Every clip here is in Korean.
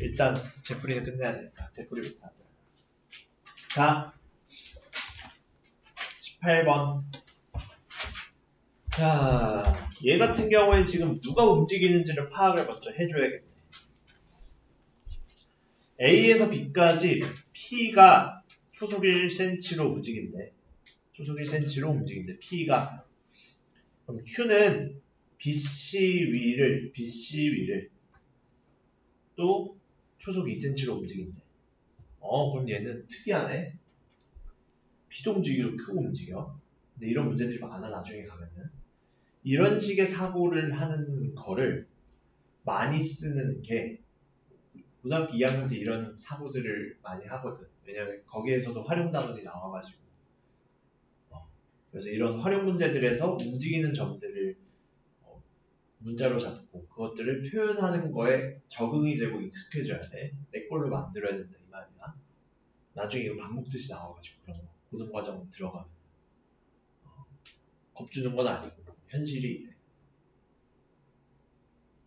일단 제풀이는 끝내야 되니까 제풀이부터 하자. 자, 18번. 자, 얘 같은 경우에 지금 누가 움직이는지를 파악을 먼저 해줘야겠네. A에서 B까지 P가 초속 1cm로 움직인대. 초속 1cm로 움직인대. P가. 그럼 Q는 BC 위를 또 초속 2cm로 움직인대. 그럼 얘는 특이하네. 비동주기로 크고 움직여. 근데 이런 문제들이 많아, 나중에 가면은. 이런 식의 사고를 하는 거를 많이 쓰는 게 고등학교 2학년 때 이런 사고들을 많이 하거든. 왜냐면 거기에서도 활용 단원이 나와가지고. 그래서 이런 활용 문제들에서 움직이는 점들을 문자로 잡고 그것들을 표현하는 거에 적응이 되고 익숙해져야 돼. 내 걸로 만들어야 된다 이 말이야. 나중에 이거 반복듯이 나와가지고 그런 거 고등과정 들어가면 겁주는 건 아니고 현실이 이래.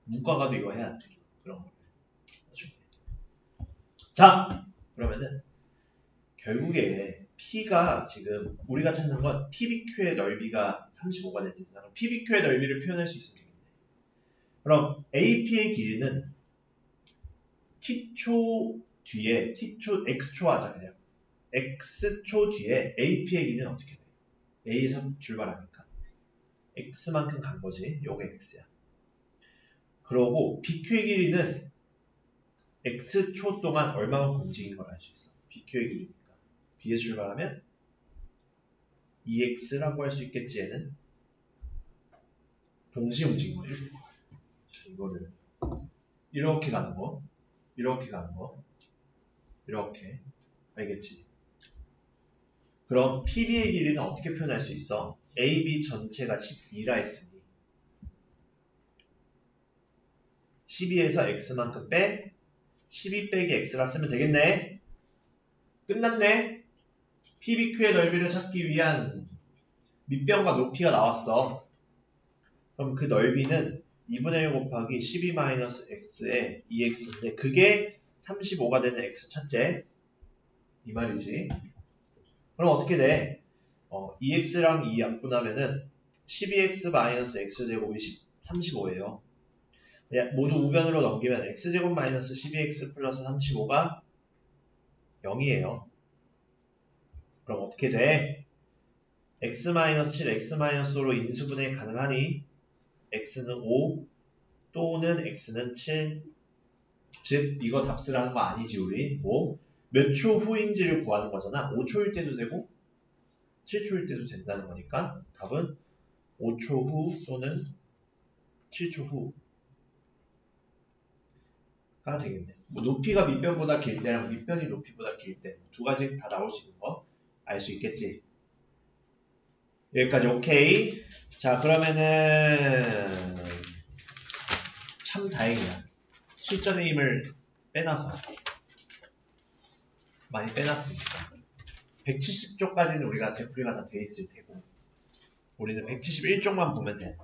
문과가도 이거 해야 돼. 그런 거. 나중에. 자, 그러면은 결국에 P가 지금 우리가 찾는 건 PBQ의 넓이가 35가 될지 PBQ의 넓이를 표현할 수 있으면 되겠네. 그럼 AP의 길이는 T초 뒤에 X초 하자 그냥. X초 뒤에 AP의 길이는 어떻게 돼? A에서 출발하니까 X만큼 간 거지. 요게 X야. 그러고 BQ의 길이는 X초 동안 얼마만큼 움직인 걸 알 수 있어. BQ의 길이니까. B에서 출발하면 EX라고 할 수 있겠지. 얘는 동시에 움직인 거예요. 이거를 이렇게 가는 거, 이렇게 가는 거, 이렇게. 알겠지? 그럼 PB의 길이는 어떻게 표현할 수 있어? AB 전체가 12라 했으니 12에서 X만큼 빼 12 빼기 X라 쓰면 되겠네. 끝났네. PBQ의 넓이를 찾기 위한 밑변과 높이가 나왔어. 그럼 그 넓이는 2분의 1 곱하기 12-x의 2x인데 그게 35가 되는 x 첫째. 이 말이지. 그럼 어떻게 돼? 2x랑 2 약분하면은 12x-x제곱이 35예요. 모두 우변으로 넘기면 x제곱 마이너스 12x 플러스 35가 0이에요. 그럼 어떻게 돼? x-7, x-5로 인수분해 가능하니 x는 5 또는 x는 7. 즉 이거 답쓰라는 거 아니지 우리. 몇 초 후인지를 구하는 거잖아. 5초일 때도 되고 7초일 때도 된다는 거니까 답은 5초 후 또는 7초 후가 되겠네. 높이가 밑변보다 길 때랑 밑변이 높이보다 길 때 두 가지 다 나올 수 있는 거 알 수 있겠지. 여기까지 오케이. 자, 그러면은 참 다행이야. 실전의 힘을 빼놔서 많이 빼놨으니까 170쪽까지는 우리가 제풀이가 다 돼 있을 테고 우리는 171쪽만 보면 돼.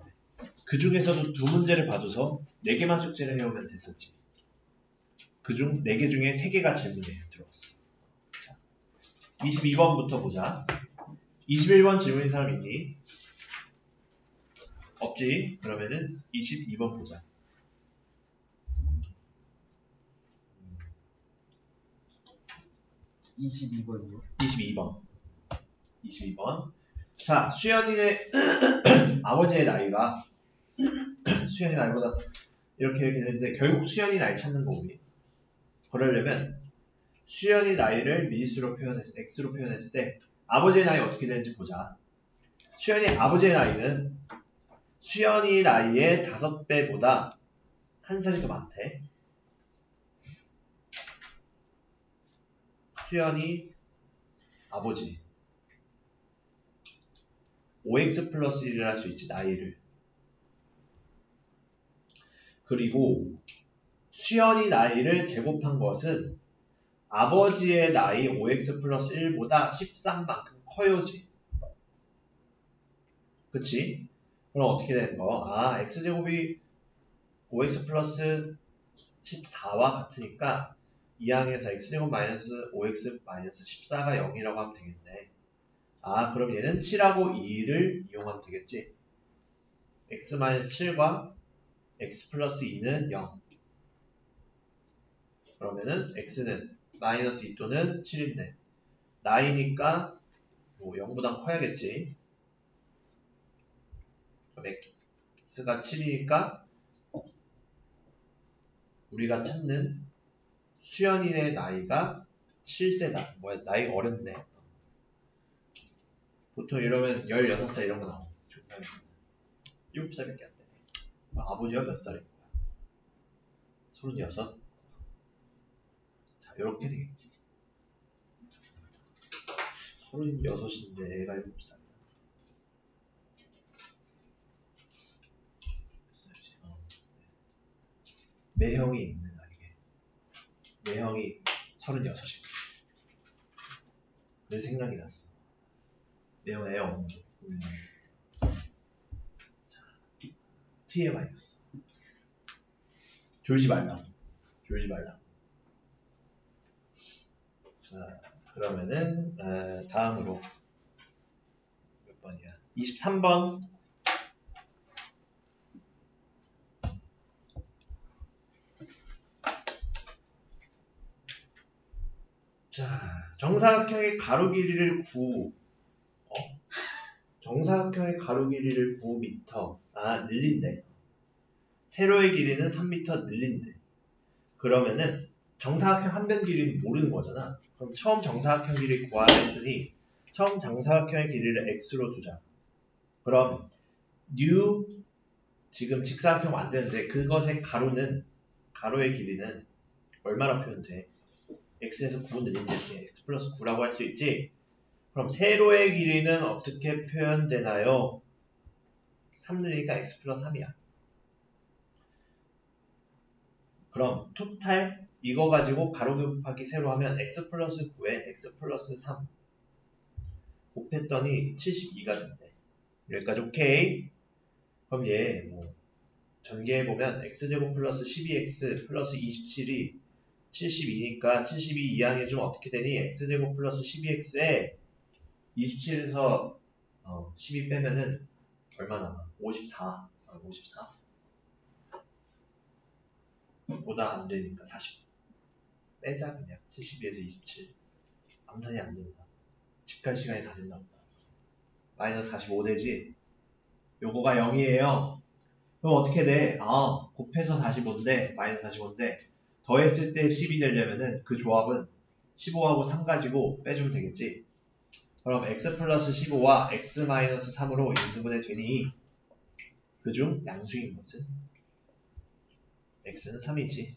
그 중에서도 두 문제를 봐줘서 4개만 숙제를 해오면 됐었지. 그중 4개 중에 3개가 질문에 들어왔어. 자, 22번부터 보자. 21번 질문인 사람 있니? 없지? 그러면은 22번 보자. 22번이요? 22번. 자, 수연이의 아버지의 나이가 수연이 나이보다 이렇게 되는데 결국 수연이 나이 찾는 거 우리. 그러려면 수연이 나이를 미지수로 표현했을 때, x로 표현했을 때 아버지의 나이 어떻게 되는지 보자. 수연이 아버지의 나이는 수연이 나이의 5배보다 1살이 더 많대. 수연이 아버지 5x 플러스 1을 할 수 있지, 나이를. 그리고 수연이 나이를 제곱한 것은 아버지의 나이 5x 플러스 1보다 13만큼 커요지. 그치? 그럼 어떻게 되는 거? x제곱이 5x 플러스 14와 같으니까 2항에서 x제곱 마이너스 5x 마이너스 14가 0이라고 하면 되겠네. 아, 그럼 얘는 7하고 2를 이용하면 되겠지. x 마이너스 7과 x 플러스 2는 0. 그러면은 x는 마이너스 2 또는 7인데 나이니까 뭐 0보단 커야겠지. 그럼 x가 7이니까 우리가 찾는 수연인의 나이가 7세다. 뭐야, 나이가 어렵네. 보통 이러면 16살 이런 거 나오고 7살밖에 안 되네. 아버지가 몇 살인 거야? 36? 자, 이렇게 되겠지. 36인데 애가 7살. 매형이 있는 날이게. 매형이 36이고. 내 생각이 났어. 매형 애 없는데. 자, TMI였어. 졸지 말라고. 졸지 말라고. 자, 그러면은 다음으로 몇 번이야? 23번. 자, 정사각형의 가로 길이를 9. 정사각형의 가로 길이를 9m. 아, 늘린대. 세로의 길이는 3m 늘린대. 그러면은 정사각형 한 변 길이는 모르는 거잖아. 그럼 처음 정사각형 길이 구하라 했으니 처음 정사각형의 길이를 x로 두자. 그럼 new 지금 직사각형 만드는데 그것의 가로의 길이는 얼마나 표현돼? x에서 9 늘린데 x 플러스 9라고 할 수 있지. 그럼 세로의 길이는 어떻게 표현되나요? 3 늘리니까 x 플러스 3이야. 그럼 토탈 이거 가지고 가로 곱하기 세로 하면 x 플러스 9에 x 플러스 3 곱했더니 72가 된대. 여기까지 오케이. 그럼 얘 뭐 전개해보면 x제곱 플러스 12x 플러스 27이 72니까 72 이항에 좀 어떻게 되니? x제곱 플러스 12x에 27에서 12 빼면은 얼마 남아? 54. 54? 보다 안 되니까 40. 빼자 그냥. 72에서 27. 암산이 안 된다. 집 갈 시간이 다 됐나 보다. 마이너스 45 되지? 요거가 0이에요. 그럼 어떻게 돼? 곱해서 45인데, 마이너스 45인데, 더했을 때 10이 되려면은 그 조합은 15하고 3 가지고 빼주면 되겠지? 그럼 x 플러스 15와 x 마이너스 3으로 인수분해 되니, 그중 양수인 것은? x는 3이지.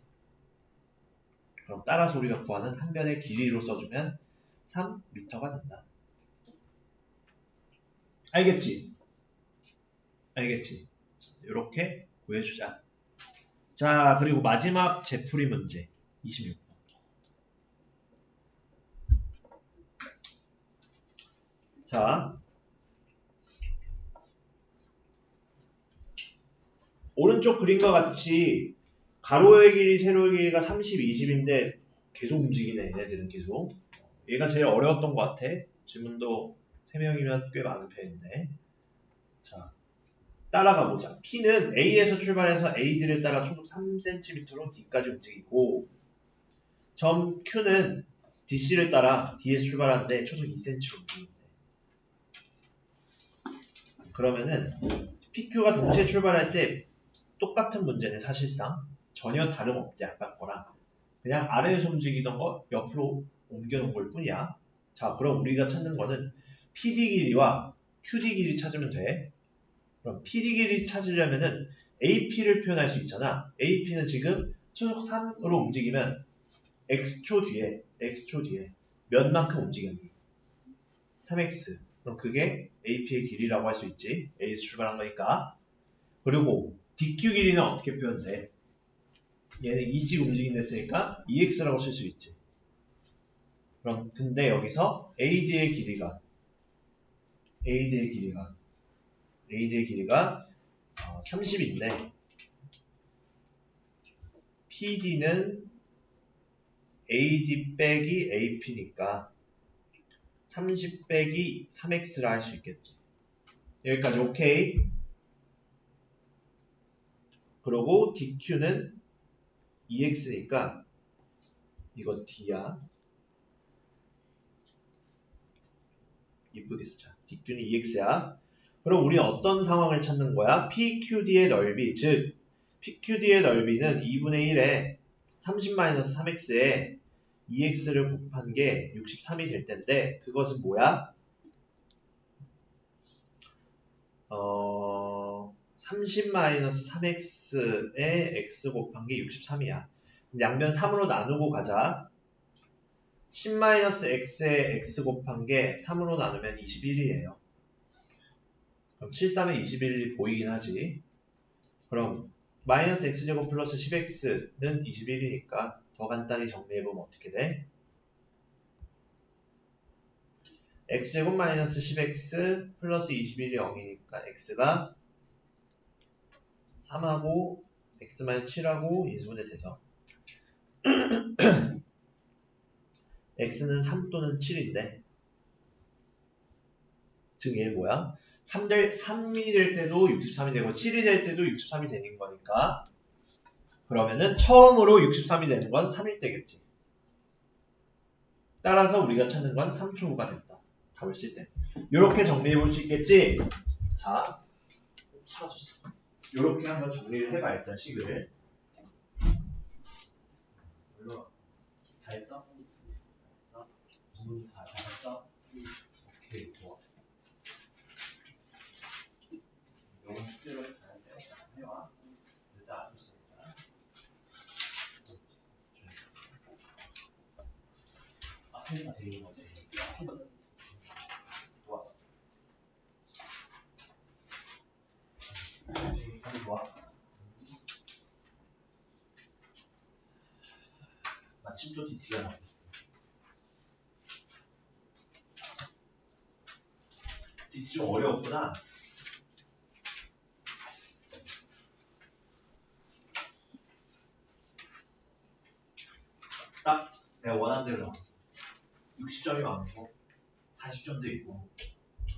그럼 따라서 우리가 구하는 한 변의 길이로 써주면 3m가 된다. 알겠지? 알겠지? 이렇게 구해주자. 자, 그리고 마지막 재풀이 문제 26번. 자, 오른쪽 그림과 같이 가로의 길이, 세로의 길이가 30, 20인데 계속 움직이네, 얘네들은 계속. 얘가 제일 어려웠던 것 같아. 지문도 3명이면 꽤 많은 편인데. 자, 따라가 보자. P는 A에서 출발해서 AD를 따라 초속 3cm로 D까지 움직이고, 점 Q는 DC를 따라 D에서 출발하는데 초속 2cm로 움직이는데. 그러면은 PQ가 동시에 출발할 때 똑같은 문제는 사실상 전혀 다름없지, 아까 거랑. 그냥 아래에서 움직이던 거 옆으로 옮겨놓은 걸 뿐이야. 자, 그럼 우리가 찾는 거는 PD 길이와 QD 길이 찾으면 돼. 그럼 PD 길이 찾으려면은 AP를 표현할 수 있잖아. AP는 지금 초속 3으로 움직이면 X초 뒤에 몇 만큼 움직였니? 3X. 그럼 그게 AP의 길이라고 할 수 있지. A에서 출발한 거니까. 그리고 DQ 길이는 어떻게 표현돼? 얘는 2씩 움직인다 했으니까 2x라고 쓸 수 있지. 그럼 근데 여기서 AD의 길이가 30인데 PD는 AD 빼기 AP니까 30 빼기 3X라 할 수 있겠지. 여기까지 오케이. 그리고 DQ는 2X니까 이거 D야. 이쁘게 쓰자. DQ는 2X야. 그럼 우리는 어떤 상황을 찾는 거야? PQD의 넓이, 즉 PQD의 넓이는 2분의 1에 30-3X에 2X를 곱한 게 63이 될 텐데 그것은 뭐야? 30-3X에 X 곱한 게 63이야. 양면 3으로 나누고 가자. 10-X에 X 곱한 게 3으로 나누면 21이에요. 그럼 7, 3에 21이 보이긴 하지. 그럼 마이너스 X제곱 플러스 10X는 21이니까 더 간단히 정리해보면 어떻게 돼? X제곱 마이너스 10X 플러스 21이 0이니까 X가 3하고 X 마이너스 7하고 인수분해 돼서 X는 3 또는 7인데 즉 얘 뭐야? 3이 될 때도 63이 되고 7이 될 때도 63이 되는 거니까 그러면은 처음으로 63이 되는 건 3일 때겠지. 따라서 우리가 찾는 건 3초 후가 된다. 답을 쓸 때. 이렇게 정리해 볼 수 있겠지? 자, 사라졌어. 이렇게 한번 정리를 해봐 일단 식을. 물론 다 했어? 전부 다 했어? 오케이, 좋아. 이런 식대로 잘 해와. 일단 안 좋습니다. 해가 되는 거지. 좋았어. 되게 좋아. 마침 또 DT가 나와. DT 좀 어려웠구나. 딱 내가 원하는 대로 나왔어. 60점이 많고 40점도 있고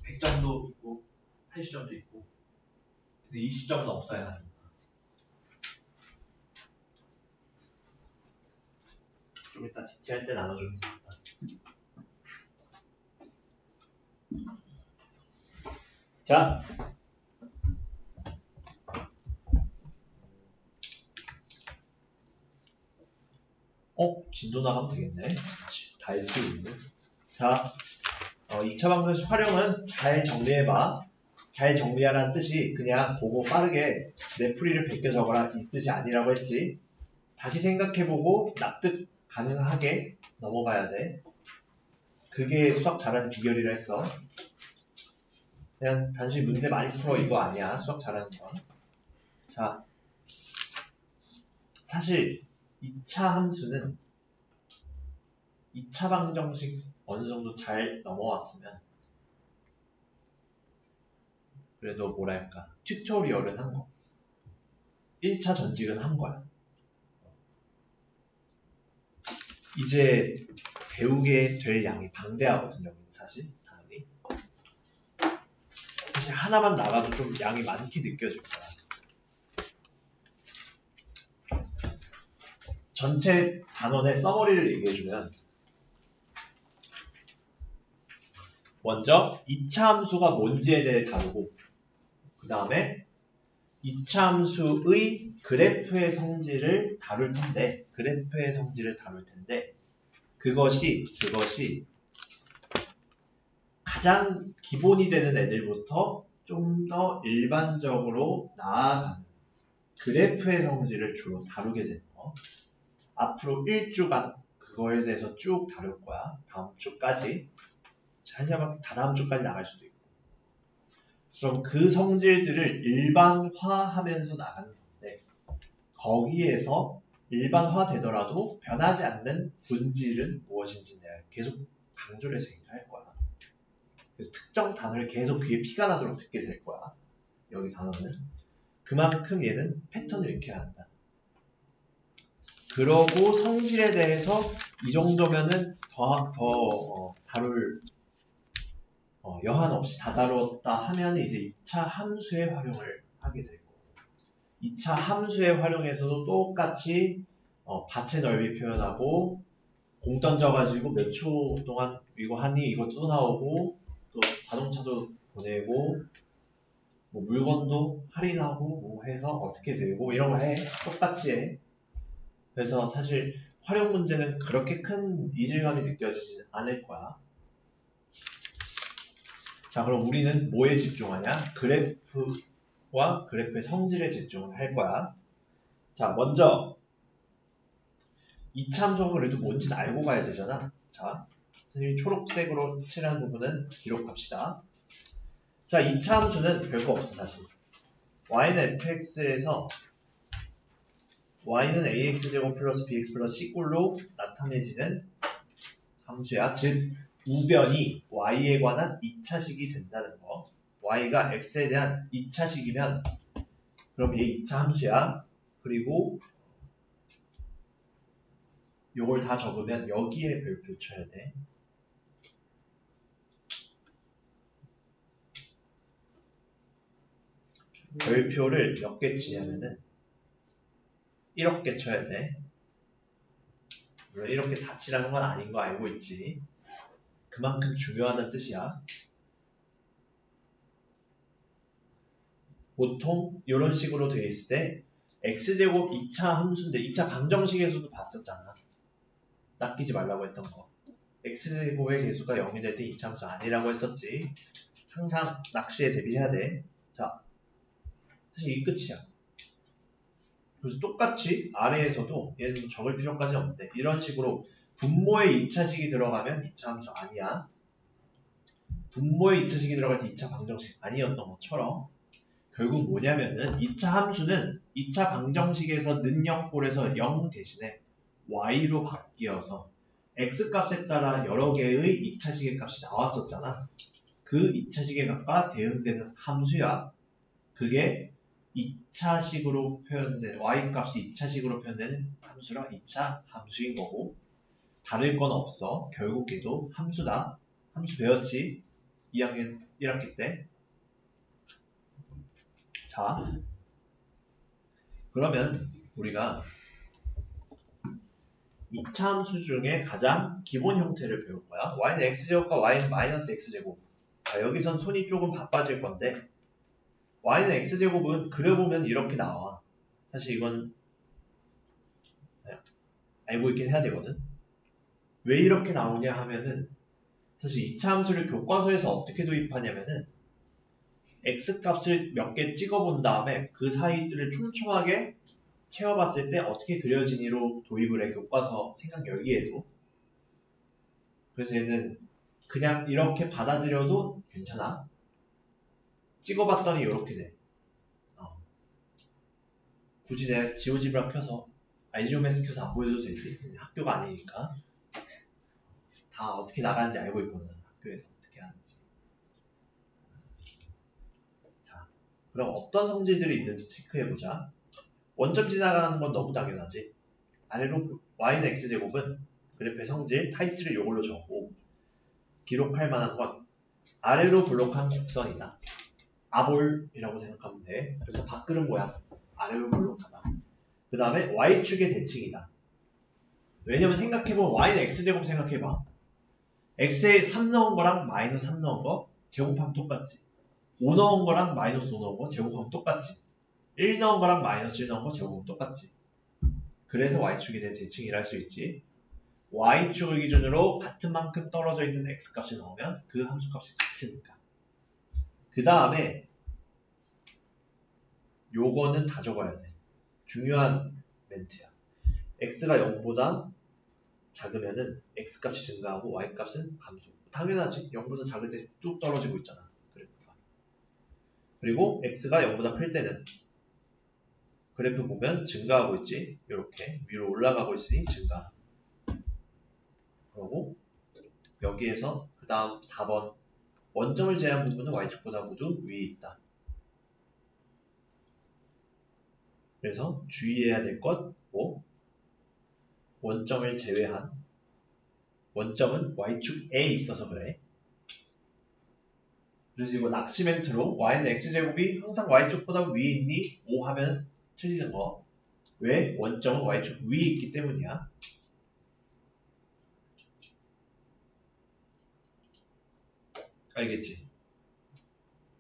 100점도 있고 80점도 있고 근데 20점은 없어야 하니까 좀 이따 DT 할 때 나눠주면 되겠다. 자, 진도 나가면 되겠네. 다 읽고 있는데. 자, 2차 방정식 활용은 잘 정리해봐. 잘 정리하라는 뜻이 그냥 보고 빠르게 내 풀이를 베껴 적어라 이 뜻이 아니라고 했지. 다시 생각해보고 납득 가능하게 넘어가야 돼. 그게 수학 잘하는 비결이라 했어. 그냥 단순히 문제 많이 풀어 이거 아니야. 수학 잘하는 건. 자, 사실 2차 함수는 2차 방정식 어느 정도 잘 넘어왔으면 그래도 뭐랄까 튜토리얼은 한 거. 1차 전직은 한 거야. 이제 배우게 될 양이 방대하거든요. 사실 당연히. 사실 하나만 나가도 좀 양이 많게 느껴질 거야. 전체 단원의 서머리를 얘기해주면 먼저 2차 함수가 뭔지에 대해 다루고 그 다음에 2차 함수의 그래프의 성질을 다룰 텐데 그것이 가장 기본이 되는 애들부터 좀 더 일반적으로 나아가는 그래프의 성질을 주로 다루게 되는 거. 앞으로 1주간 그거에 대해서 쭉 다룰 거야. 다음 주까지. 한시간 다 다음 주까지 나갈 수도 있고. 그럼 그 성질들을 일반화하면서 나가는 건데 거기에서 일반화 되더라도 변하지 않는 본질은 무엇인지 내가 계속 강조를 해서 얘기를 할 거야. 그래서 특정 단어를 계속 귀에 피가 나도록 듣게 될 거야. 여기 단어는. 그만큼 얘는 패턴을 익혀야 한다. 그러고 성질에 대해서 이 정도면은 다룰 여한 없이 다 다루었다 하면 이제 2차 함수의 활용을 하게 되고 2차 함수의 활용에서도 똑같이 받체 넓이 표현하고 공 던져가지고 몇 초 동안 이거 하니 이거 또 나오고 또 자동차도 보내고 뭐 물건도 할인하고 뭐 해서 어떻게 되고 이런 거 해. 똑같이 해. 그래서 사실 활용 문제는 그렇게 큰 이질감이 느껴지지 않을 거야. 자, 그럼 우리는 뭐에 집중하냐? 그래프와 그래프의 성질에 집중을 할 거야. 자, 먼저 2차 함수가 그래도 뭔지는 알고 가야 되잖아. 자, 선생님이 초록색으로 칠한 부분은 기록합시다. 자, 2차 함수는 별거 없어 사실. y는 fx에서 y는 ax제곱 플러스 bx 플러스 c꼴로 나타내지는 함수야. 즉 우변이 y에 관한 2차식이 된다는 거. y가 x에 대한 2차식이면 그럼 얘 2차 함수야. 그리고 요걸 다 적으면 여기에 별표 쳐야 돼. 별표를 몇 개 치냐면은 이렇게 쳐야 돼. 물론 이렇게 다 치라는 건 아닌 거 알고 있지. 그만큼 중요하다는 뜻이야. 보통 이런 식으로 되어 있을 때 x제곱 2차 함수인데 2차 방정식에서도 봤었잖아. 낚이지 말라고 했던 거. x제곱의 개수가 0이 될 때 2차 함수 아니라고 했었지. 항상 낚시에 대비해야 돼. 자, 사실 이게 끝이야. 그래서 똑같이 아래에서도 얘는 적을 필요까지 없는데 이런 식으로 분모의 2차식이 들어가면 2차 함수 아니야. 분모의 2차식이 들어갈 때 2차 방정식 아니었던 것처럼 결국 뭐냐면은 2차 함수는 2차 방정식에서 는영꼴에서 0 대신에 y로 바뀌어서 x값에 따라 여러 개의 2차식의 값이 나왔었잖아. 그 2차식의 값과 대응되는 함수야. 그게 2차식으로 표현된 y값이 2차식으로 표현되는 함수라 2차 함수인 거고 다를 건 없어. 결국 얘도 함수다. 함수 배웠지? 2학년 1학기 때. 자, 그러면 우리가 2차 함수 중에 가장 기본 형태를 배울 거야. y는 x제곱과 y는 마이너스 x제곱. 자, 여기선 손이 조금 바빠질 건데 y는 x제곱은 그려보면 이렇게 나와. 사실 이건 알고 있긴 해야 되거든. 왜 이렇게 나오냐 하면은 사실 2차 함수를 교과서에서 어떻게 도입하냐면은 x값을 몇 개 찍어본 다음에 그 사이를 촘촘하게 채워봤을 때 어떻게 그려지니로 도입을 해. 교과서 생각 열기에도. 그래서 얘는 그냥 이렇게 받아들여도 괜찮아. 찍어봤더니 이렇게 돼. 굳이 내가 지오지브라 켜서 알지오메스 켜서 안 보여도 되지. 학교가 아니니까. 다 어떻게 나가는지 알고 있거든. 학교에서 어떻게 하는지. 자, 그럼 어떤 성질들이 있는지 체크해보자. 원점 지나가는 건 너무 당연하지. 아래로 y는 x제곱은 그래프의 성질, 타이틀을 이걸로 적고 기록할 만한 건 아래로 블록한 곡선이다. 아볼이라고 생각하면 돼. 그래서 밖글은 뭐야? 아래로 블록하다. 그 다음에 y축의 대칭이다. 왜냐면 생각해보면 y는 x제곱 생각해봐. x에 3 넣은 거랑 마이너스 3 넣은 거 제곱하면 똑같지. 5 넣은 거랑 마이너스 5 넣은 거 제곱하면 똑같지. 1 넣은 거랑 마이너스 1 넣은 거 제곱하면 똑같지. 그래서 y축에 대해 대칭이라 할 수 있지. y축을 기준으로 같은 만큼 떨어져 있는 x값을 넣으면 그 함수값이 같으니까. 그 다음에 요거는 다 적어야 돼. 중요한 멘트야. x가 0보다 작으면은 x값이 증가하고 y값은 감소. 당연하지. 0보다 작을 때 뚝 떨어지고 있잖아. 그래프가. 그리고 x가 0보다 클 때는 그래프 보면 증가하고 있지. 이렇게 위로 올라가고 있으니 증가. 그리고 여기에서 그 다음 4번 원점을 제한 부분은 y축보다 모두 위에 있다. 그래서 주의해야 될 것 뭐? 원점을 제외한 원점은 y축에 있어서 그래. 그리고 낙시멘트로 y는 x제곱이 항상 y축보다 위에 있니? O 하면 틀리는 거. 왜? 원점은 y축 위에 있기 때문이야. 알겠지?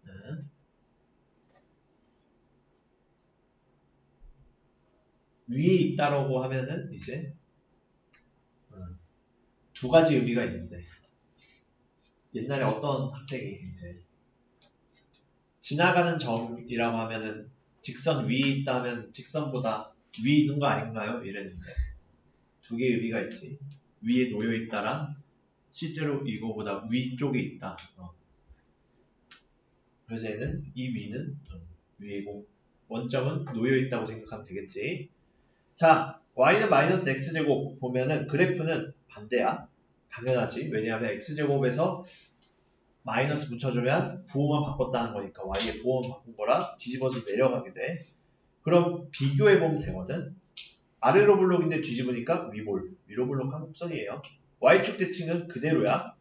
응. 위에 있다라고 하면은 이제 두 가지 의미가 있는데 옛날에 어떤 학생이 이제 지나가는 점이라고 하면은 직선 위에 있다면 직선보다 위에 있는 거 아닌가요? 이랬는데 두 개의 의미가 있지. 위에 놓여 있다랑 실제로 이거보다 위쪽에 있다. 그래서 얘는 이 위는 위이고 원점은 놓여 있다고 생각하면 되겠지. 자, y는 마이너스 x제곱 보면은 그래프는 반대야. 당연하지. 왜냐하면 x제곱에서 마이너스 붙여주면 부호만 바꿨다는 거니까 y의 부호만 바꾼 거라 뒤집어서 내려가게 돼. 그럼 비교해보면 되거든. 아래로 블록인데 뒤집으니까 위볼, 위로 블록한 곱선이에요. y축 대칭은 그대로야.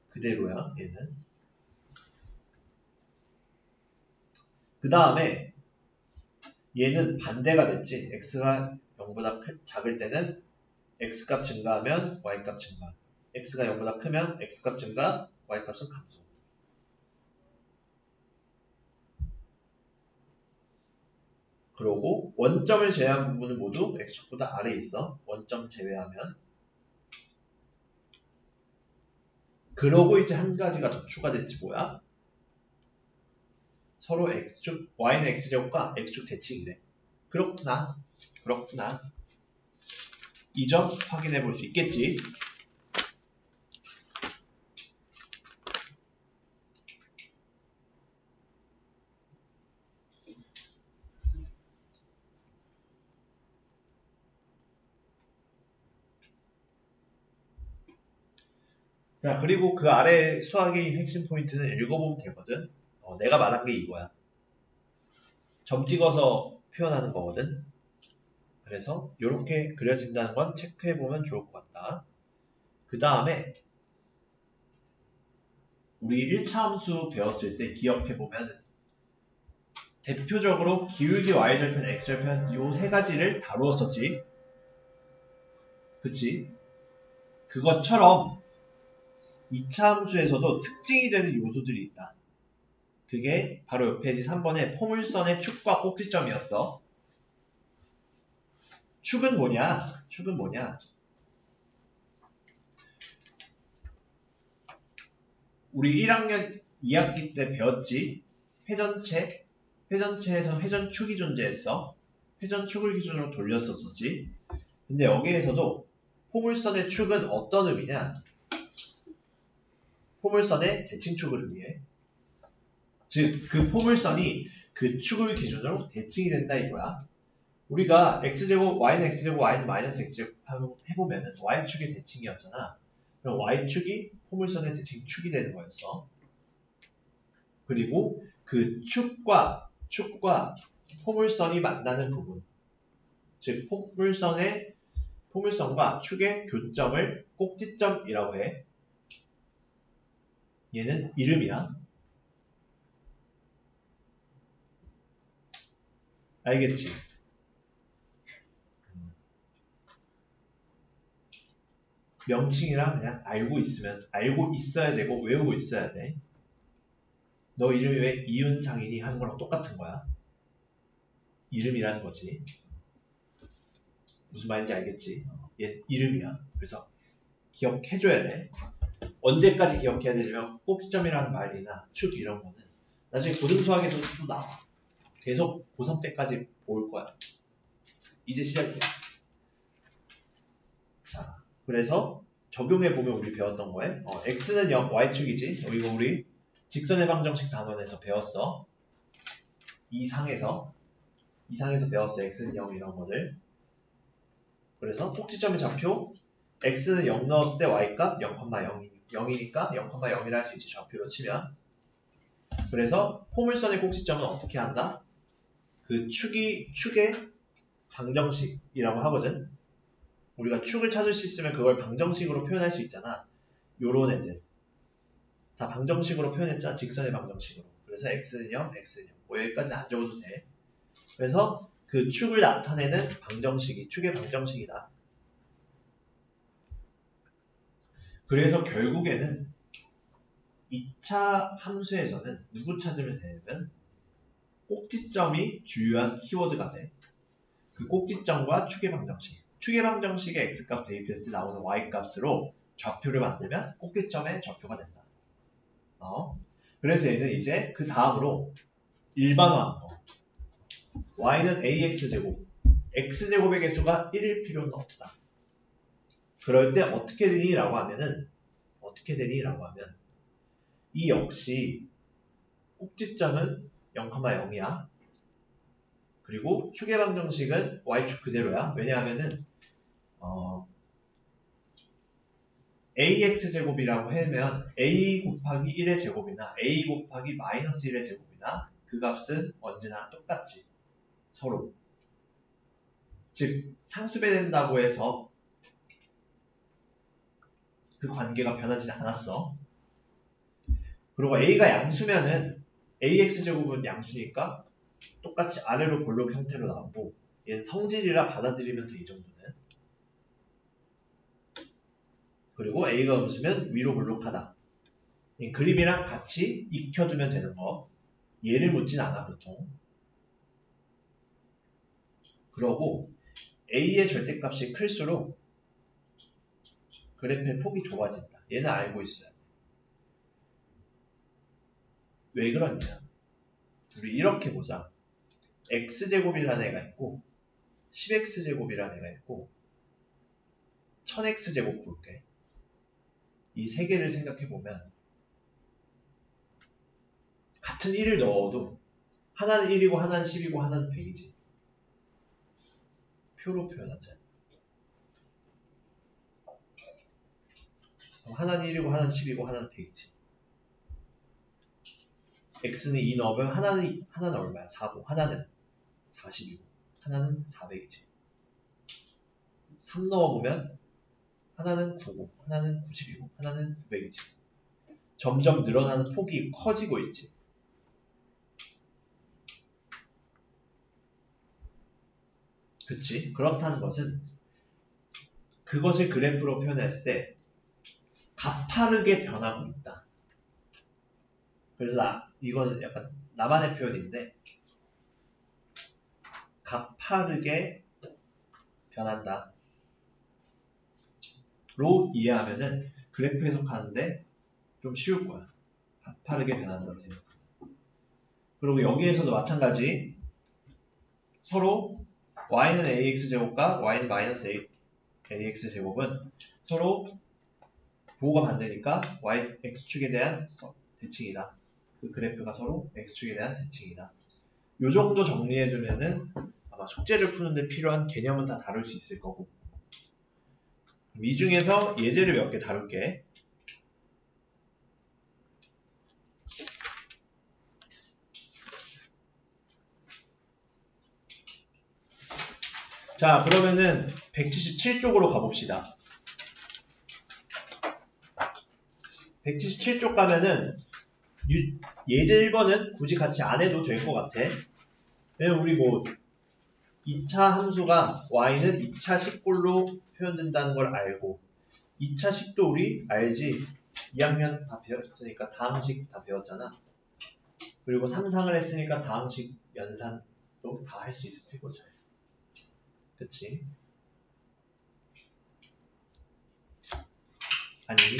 그대로야, 얘는. 그 다음에 얘는 반대가 됐지. x가 0보다 작을 때는 x값 증가하면 y값 증가. x가 0보다 크면 x값 증가, y값은 감소. 그러고 원점을 제외한 부분은 모두 x축보다 아래에 있어. 원점 제외하면. 그러고 이제 한 가지가 더 추가됐지 뭐야? 서로 x축, y는 x제곱과 x축 대칭이래. 그렇구나. 그렇구나. 이 점 확인해 볼 수 있겠지. 자, 그리고 그 아래 수학의 핵심 포인트는 읽어보면 되거든. 내가 말한 게 이거야. 점 찍어서 표현하는 거거든. 그래서 이렇게 그려진다는 건 체크해보면 좋을 것 같다. 그 다음에 우리 1차 함수 배웠을 때 기억해보면 대표적으로 기울기 y절편, x절편 요 세 가지를 다루었었지. 그치? 그것처럼 2차 함수에서도 특징이 되는 요소들이 있다. 그게 바로 옆 페이지 3번의 포물선의 축과 꼭지점이었어. 축은 뭐냐? 축은 뭐냐? 우리 1학년 2학기 때 배웠지? 회전체. 회전체에서 회전축이 존재했어. 회전축을 기준으로 돌렸었지. 근데 여기에서도 포물선의 축은 어떤 의미냐? 포물선의 대칭축을 의미해. 즉, 그 포물선이 그 축을 기준으로 대칭이 된다 이거야. 우리가 x제곱, y는 x제곱, y는 마이너스 x제곱 해보면은 y축이 대칭이었잖아. 그럼 y축이 포물선의 대칭축이 되는 거였어. 그리고 그 축과 포물선이 만나는 부분, 즉 포물선과 축의 교점을 꼭지점이라고 해. 얘는 이름이야. 알겠지? 명칭이랑 그냥 알고 있어야 되고 외우고 있어야 돼. 너 이름이 왜 이윤상이니 하는 거랑 똑같은 거야. 이름이라는 거지. 무슨 말인지 알겠지? 얘 이름이야. 그래서 기억해줘야 돼. 언제까지 기억해야 되냐면 꼭지점이라는 말이나 축 이런 거는 나중에 고등수학에서도 또 나와. 계속 고3 때까지 볼 거야. 이제 시작이야. 자, 그래서 적용해보면 우리 배웠던 거에 x는 0, y축이지. 이거 우리 직선의 방정식 단원에서 배웠어. 이 상에서 배웠어. x는 0 이런 거를. 그래서 꼭지점의 좌표 x는 0 넣었을 때 y값 0,0이니까 0,0이라 할 수 있지. 좌표로 치면. 그래서 포물선의 꼭지점은 어떻게 한다? 그 축의 방정식이라고 하거든. 우리가 축을 찾을 수 있으면 그걸 방정식으로 표현할 수 있잖아. 요런 애들 다 방정식으로 표현했잖아. 직선의 방정식으로. 그래서 x는 0, x는 0. 뭐 여기까지는 안 적어도 돼. 그래서 그 축을 나타내는 방정식이 축의 방정식이다. 그래서 결국에는 2차 함수에서는 누구 찾으면 되냐면 꼭지점이 주요한 키워드가 돼. 그 꼭지점과 축의 방정식. 축의 방정식에 x값 대입했을 때 나오는 y값으로 좌표를 만들면 꼭지점의 좌표가 된다. 그래서 얘는 이제 그 다음으로 일반화한 거. y는 ax제곱. x제곱의 개수가 1일 필요는 없다. 그럴 때 어떻게 되니? 라고 하면 이 역시 꼭지점은 0,0이야. 그리고 축의 방정식은 y축 그대로야. 왜냐하면은 ax제곱이라고 하면 a 곱하기 1의 제곱이나 a 곱하기 마이너스 1의 제곱이나 그 값은 언제나 똑같지. 서로. 즉 상수배된다고 해서 그 관계가 변하지 않았어. 그리고 a가 양수면은 ax제곱은 양수니까 똑같이 아래로 볼록 형태로 나오고 얘는 성질이라 받아들이면 돼. 이 정도는. 그리고 a가 음수면 위로 볼록하다. 그림이랑 같이 익혀두면 되는 거. 얘를 묻진 않아 보통. 그러고 a의 절대값이 클수록 그래프의 폭이 좁아진다. 얘는 알고 있어요. 왜 그러냐? 우리 이렇게 보자. x제곱이라는 애가 있고 10x제곱이라는 애가 있고 1000x제곱 볼게. 이 세 개를 생각해보면 같은 1을 넣어도 하나는 1이고 하나는 10이고 하나는 100이지. 표로 표현하자. 하나는 1이고 하나는 10이고 하나는 100이지. x는 2 넣으면 하나는 얼마야? 4고 하나는 40이고 하나는 400이지. 3 넣어보면 하나는 9고 하나는 90이고 하나는 900이지. 점점 늘어나는 폭이 커지고 있지. 그치? 그렇다는 것은 그것을 그래프로 표현했을 때 가파르게 변하고 있다. 그래서 이거는 약간 나만의 표현인데 가파르게 변한다. 로 이해하면은 그래프 해석하는데 좀 쉬울 거야. 가파르게 변한다고 생각합니다. 그리고 여기에서도 마찬가지 서로 y는 ax제곱과 y는 마이너스 ax제곱은 서로 부호가 반대니까 x축에 대한 대칭이다. 그 그래프가 서로 x축에 대한 대칭이다. 요 정도 정리해두면은 아마 숙제를 푸는데 필요한 개념은 다 다룰 수 있을 거고. 이 중에서 예제를 몇 개 다룰게. 자, 그러면은 177쪽으로 가봅시다. 177쪽 가면은 예제 1번은 굳이 같이 안 해도 될 것 같아. 왜냐면 우리 뭐 2차 함수가 y는 2차 식꼴로 표현된다는 걸 알고 2차 식도 우리 알지? 2학년 다 배웠으니까 다항식 다 배웠잖아. 그리고 3상을 했으니까 다항식 연산도 다 할 수 있을 테고 잘. 그치? 아니니?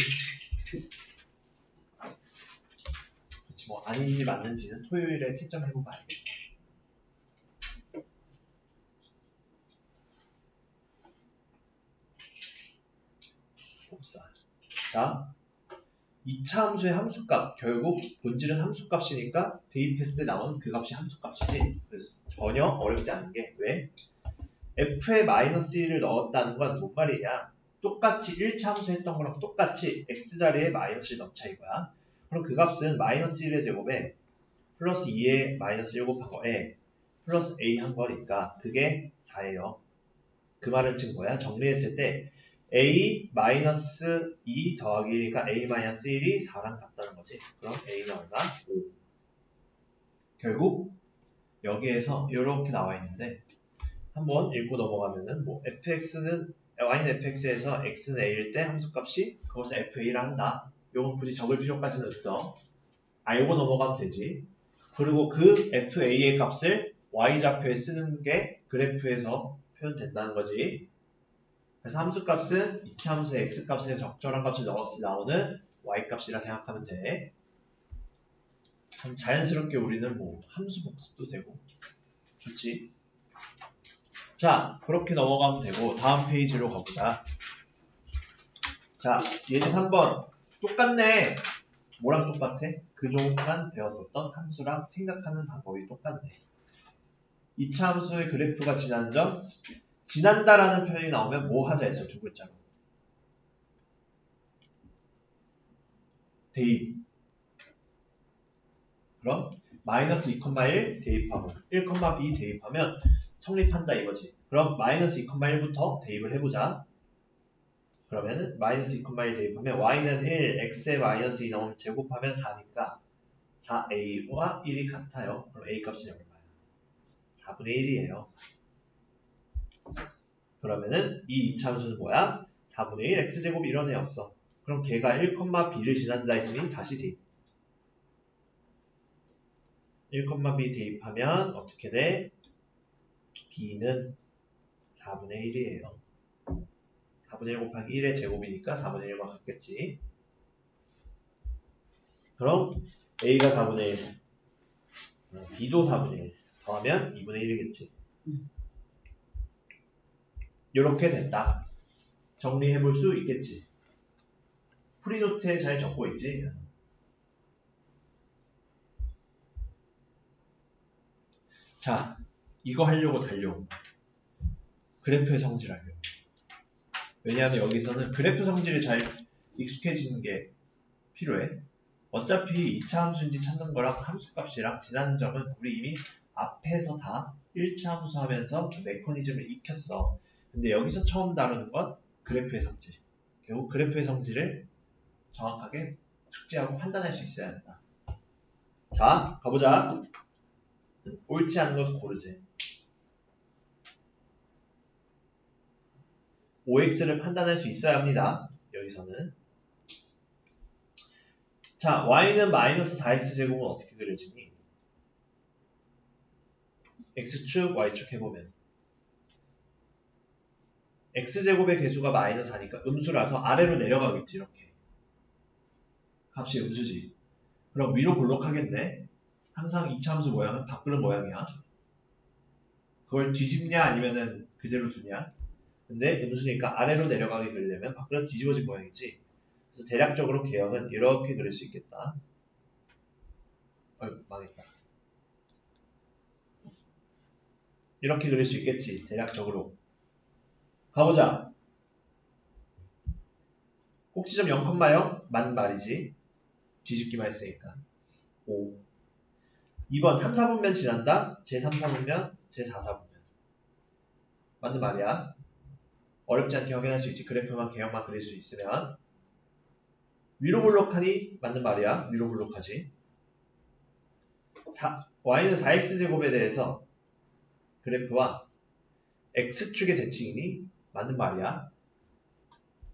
그치, 뭐 아닌지 맞는지는 토요일에 채점해보면 알겠다. 봅시다. 자, 2차 함수의 함수값, 결국 본질은 함수값이니까 대입했을 때 나오는 그 값이 함수값이지. 그래서 전혀 어렵지 않은 게 왜? f에 마이너스 1을 넣었다는 건 뭔 말이냐? 똑같이 1차 함수 했던 거랑 똑같이 x자리에 마이너스 1 넣자 이거야. 그럼 그 값은 마이너스 1의 제곱에 플러스 2의 마이너스 1 곱한 거에 플러스 A 한 거니까 그게 4예요. 그 말은 지금 뭐야? 정리했을 때 A 마이너스 2 더하기 1이니까 A 마이너스 1이 4랑 같다는 거지. 그럼 A는 얼마? 5. 결국 여기에서 이렇게 나와 있는데 한번 읽고 넘어가면은 뭐 fx는 y는 fx에서 x는 a일 때 함수값이 그것을 fa라 한다. 요건 굳이 적을 필요까지는 없어. 알고 넘어가면 되지. 그리고 그 fa의 값을 y좌표에 쓰는 게 그래프에서 표현된다는 거지. 그래서 함수값은 이차함수의 x값에 적절한 값을 넣었을 때 나오는 y값이라 생각하면 돼. 참 자연스럽게 우리는 뭐 함수 복습도 되고 좋지. 자, 그렇게 넘어가면 되고 다음 페이지로 가보자. 자, 예제 3번 똑같네. 뭐랑 똑같아? 그동안 배웠었던 함수랑 생각하는 방법이 똑같네. 2차 함수의 그래프가 지난 점 지난다라는 표현이 나오면 뭐 하자 했어? 두 글자로. 대입. 그럼 마이너스 2,1 대입하고 1,b 대입하면 성립한다 이거지. 그럼 마이너스 2,1부터 대입을 해보자. 그러면은 마이너스 2,1 대입하면 y는 1, x에 마이너스 2 넣으면 제곱하면 4니까 4a와 1이 같아요. 그럼 a 값은 얼마야? 4분의 1이에요. 그러면은 이 2차 함수는 뭐야? 4분의 1 x제곱 이런 애였어. 그럼 걔가 1,b를 지난다 했으니 다시 대입. 1,b 대입하면 어떻게 돼? b는 4분의 1이에요. 4분의 1 곱하기 1의 제곱이니까 4분의 1과 같겠지. 그럼 a가 4분의 1, b도 4분의 1 더하면 2분의 1이겠지. 이렇게 됐다. 정리해볼 수 있겠지. 프리노트에 잘 적고 있지. 자, 이거 하려고 달려온 거야. 그래프의 성질 하려고. 왜냐하면 여기서는 그래프 성질이 잘 익숙해지는 게 필요해. 어차피 2차 함수인지 찾는 거랑 함수값이랑 지나는 점은 우리 이미 앞에서 다 1차 함수 하면서 메커니즘을 익혔어. 근데 여기서 처음 다루는 건 그래프의 성질. 결국 그래프의 성질을 정확하게 숙지하고 판단할 수 있어야 한다. 자, 가보자. 옳지 않은 것 고르지. OX를 판단할 수 있어야 합니다. 여기서는. 자, y는 마이너스 4x제곱은 어떻게 그려지니? x축, y축 해보면 x제곱의 개수가 마이너스 4니까 음수라서 아래로 내려가겠지. 이렇게 값이 음수지. 그럼 위로 볼록하겠네. 항상 2차 함수 모양은 바꾸는 모양이야. 그걸 뒤집냐 아니면은 그대로 두냐. 근데 음수니까 아래로 내려가게 그리려면 바꾸는 뒤집어진 모양이지. 그래서 대략적으로 개형은 이렇게 그릴 수 있겠다. 망했다. 이렇게 그릴 수 있겠지. 대략적으로. 가보자. 꼭지점 0,0 맞는 말이지. 뒤집기만 했으니까. 5. 2번 3, 4분면 지난다. 제3, 4분면, 제4, 4분면. 맞는 말이야. 어렵지 않게 확인할 수 있지. 그래프만 개형만 그릴 수 있으면. 위로 볼록하니 맞는 말이야. 위로 볼록하지. y는 4x제곱에 대해서 그래프와 x축의 대칭이니 맞는 말이야.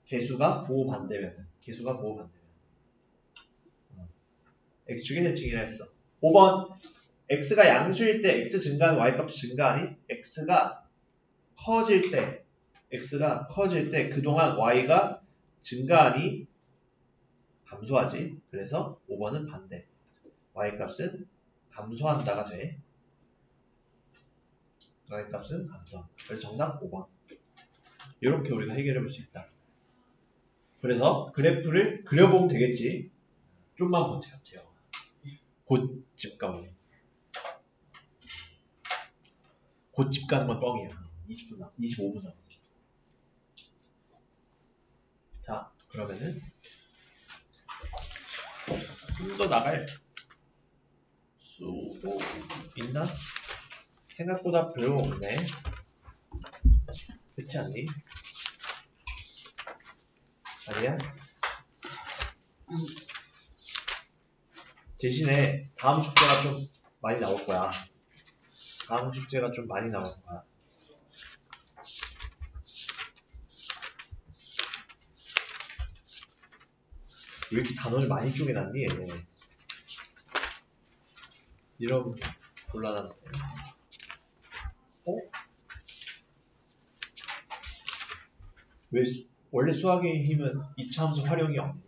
개수가 부호 반대면. 개수가 부호 반대면. x축의 대칭이라 했어. 5번 x가 양수일 때 x 증가하는 y값이 증가하니 x가 커질 때 그동안 y가 증가하니 감소하지. 그래서 5번은 반대. y값은 감소한다가 돼. y값은 감소한다. 그래서 정답 5번. 이렇게 우리가 해결해 볼 수 있다. 그래서 그래프를 그려보면 되겠지. 좀만 버텨요. 재영아. 곧 집 가 우리. 곧 집 가는 건 뻥이야. 25분 남았어. 자, 그러면은 좀 더 나갈 수 있나? 생각보다 별로 없네. 그렇지 않니? 아니야? 대신에 다음 숙제가 좀 많이 나올 거야. 다음 숙제가 좀 많이 나올 거야. 왜 이렇게 단어를 많이 쪼개놨니? 얘네. 이런 곤란한데. 어? 왜 원래 수학의 힘은 2차 함수 활용이 없니?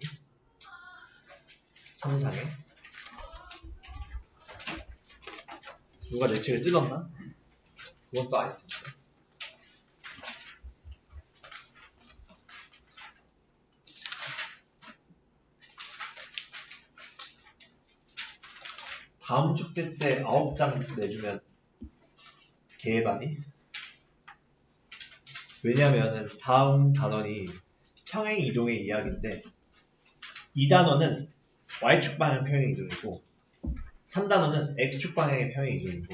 상상해? 누가 내 책을 뜯었나? 그건 또 아닐 텐데. 다음 숙제 때 9장 내주면 개해바니? 왜냐면은 다음 단원이 평행 이동의 이야기인데 이 단원은 Y축 방향 평행 이동이고 3단원은 X축 방향의 평행 이동이고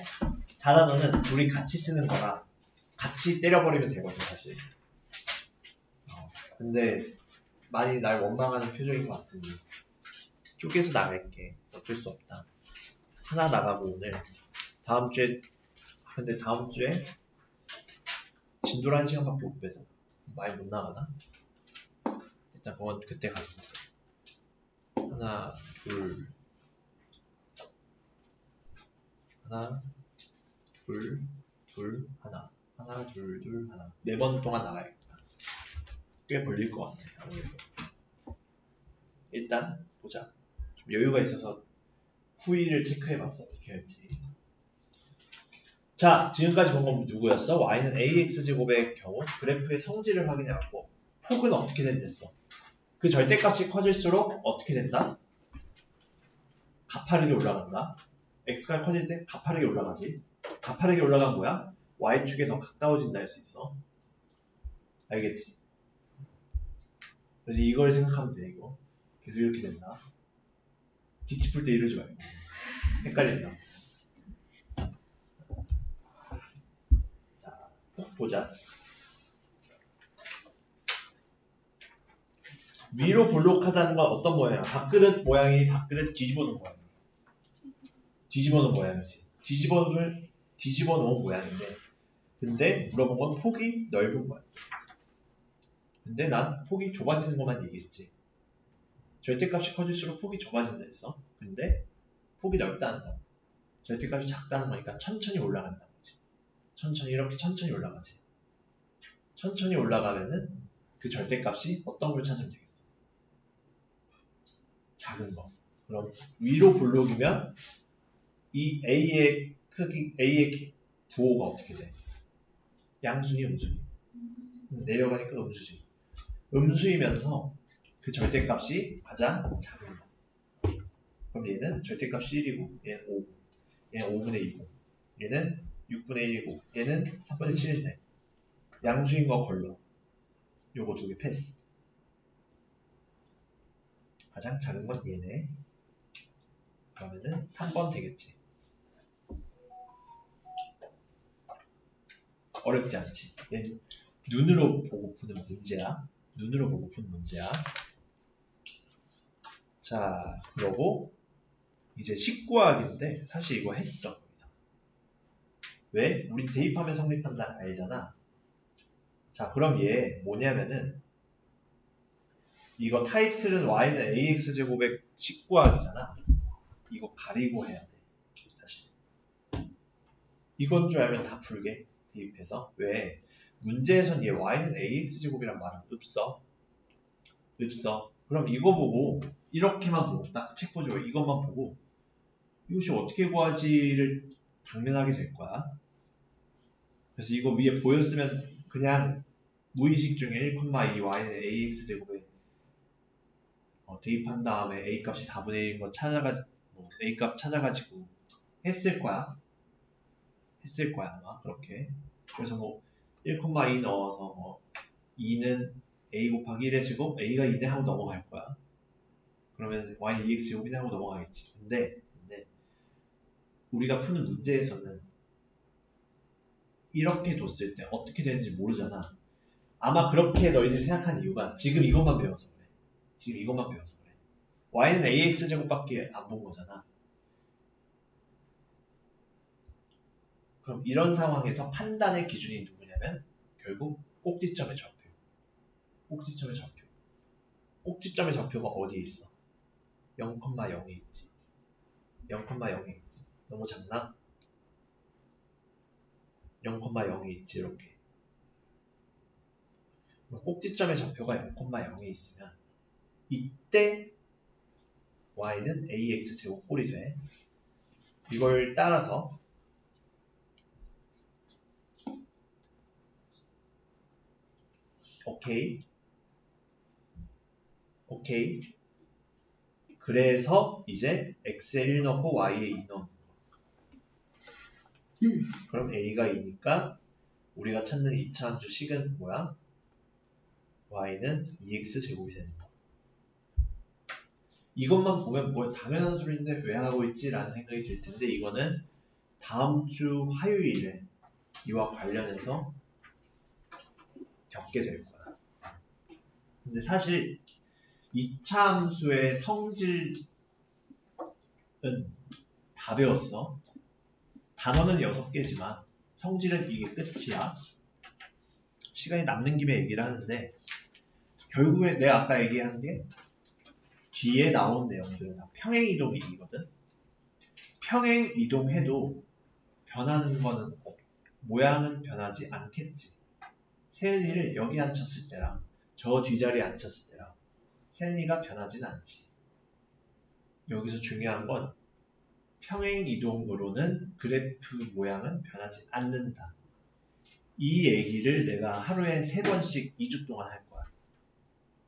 4단원은 둘이 같이 쓰는 거라 같이 때려버리면 되거든 사실. 근데 많이 날 원망하는 표정인 것 같으니 쪼개서 나갈게. 어쩔 수 없다. 하나 나가고 오늘 다음 주에 근데 다음 주에 진도를 1시간밖에 못 빼서 많이 못 나가나? 일단 그건 그때 가서 보자. 하나 둘 하나 둘 둘 하나 하나 둘 둘 하나 4번 동안 나가야겠다. 꽤 걸릴 것 같네 아무래도. 일단 보자. 좀 여유가 있어서 후위를 체크해봤어. 어떻게 할지. 자, 지금까지 본 건 누구였어? y는 ax제곱의 경우 그래프의 성질을 확인해봤고 폭은 어떻게 된댔어? 그 절대값이 커질수록 어떻게 된다? 가파르게 올라간다. x가 커질 때 가파르게 올라가지. 가파르게 올라간 뭐야? y축에 더 가까워진다 할 수 있어. 알겠지? 그래서 이걸 생각하면 돼. 이거 계속 이렇게 된다. 뒤집을 때 이러지 말고 헷갈린다. 자, 폭 보자. 위로 볼록하다는 건 어떤 모양이야? 밥그릇 모양이 밥그릇 뒤집어 놓은 모양. 뒤집어 놓은 모양이지. 뒤집어 놓은 모양인데 근데 물어본 건 폭이 넓은 거야. 근데 난 폭이 좁아지는 것만 얘기했지. 절대값이 커질수록 폭이 좁아진다 했어. 근데 폭이 넓다는 거. 절대값이 작다는 거니까 천천히 올라간다는 거지. 천천히 이렇게 천천히 올라가지. 천천히 올라가면은 그 절대값이 어떤 걸 찾으면 되겠어? 작은 거. 그럼 위로 볼록이면 이 A의 크기, A의 부호가 어떻게 돼? 양수니 음수니? 내려가니까 음수지. 음수이면서 그 절대값이 가장 작은 거. 그럼 얘는 절대값이 1이고 얘는 5. 얘는 5분의 2고 얘는 6분의 1이고 얘는 3분의 7인데 양수인 거 걸러. 요거 두 개 패스. 가장 작은 건 얘네. 그러면은 3번 되겠지. 어렵지 않지. 얘는 눈으로 보고 푸는 문제야. 눈으로 보고 푸는 문제야. 자, 그러고 이제 19학인데 사실 이거 했어. 왜? 우리 대입하면 성립한다 알잖아. 자, 그럼 얘 뭐냐면은 이거 타이틀은 y는 ax제곱의 19항이잖아. 이거 가리고 해야 돼. 사실. 이건 줄 알면 다 풀게. 대입해서. 왜? 문제에선 얘 y는 ax제곱이란 말은 없어. 없어. 그럼 이거 보고 이렇게만 보고 딱 책 보지 말고 이것만 보고 이것이 어떻게 구하지를 당면하게 될 거야. 그래서 이거 위에 보였으면 그냥 무의식 중에 1,2 y는 ax제곱에 대입한 다음에 a값이 4분의 1인 거 a값 찾아가지고 했을 거야. 아마 그렇게. 그래서 1,2 넣어서 2는 a 곱하기 1의 제곱 a가 2네 하고 넘어갈 거야. 그러면 y는 2x 제곱이네 하고 넘어가겠지. 근데 우리가 푸는 문제에서는 이렇게 뒀을 때 어떻게 되는지 모르잖아. 아마 그렇게 너희들이 생각하는 이유가 지금 이것만 배워서 그래. 지금 이것만 배워서 그래. y는 ax제곱밖에 안 본 거잖아. 그럼 이런 상황에서 판단의 기준이 누구냐면 결국 꼭지점의 좌표. 꼭지점의 좌표. 꼭지점의 좌표가 어디에 있어? 0,0이 있지. 0,0이 있지. 너무 작나? 0,0이 있지. 이렇게. 꼭지점의 좌표가 0,0이 있으면 이때 y는 ax제곱꼴이 돼. 이걸 따라서 오케이. 그래서 이제 x에 1 넣고 y에 2 넣는 거. 그럼 a가 2니까 우리가 찾는 2차 함수 식은 뭐야? y는 2x제곱이 되는 거. 이것만 보면 뭐 당연한 소리인데 왜 하고 있지? 라는 생각이 들 텐데 이거는 다음 주 화요일에 이와 관련해서 겪게 될 거야. 근데 사실 2차 함수의 성질은 다 배웠어. 단어는 6개지만 성질은 이게 끝이야. 시간이 남는 김에 얘기를 하는데 결국에 내가 아까 얘기한 게 뒤에 나온 내용들은 다 평행이동이거든. 평행이동해도 변하는 거는 모양은 변하지 않겠지. 세은이를 여기 앉혔을 때랑 저 뒷자리에 앉혔을 때랑 세은이가 변하진 않지. 여기서 중요한 건 평행이동으로는 그래프 모양은 변하지 않는다. 이 얘기를 내가 하루에 3번씩 2주 동안 할 거야.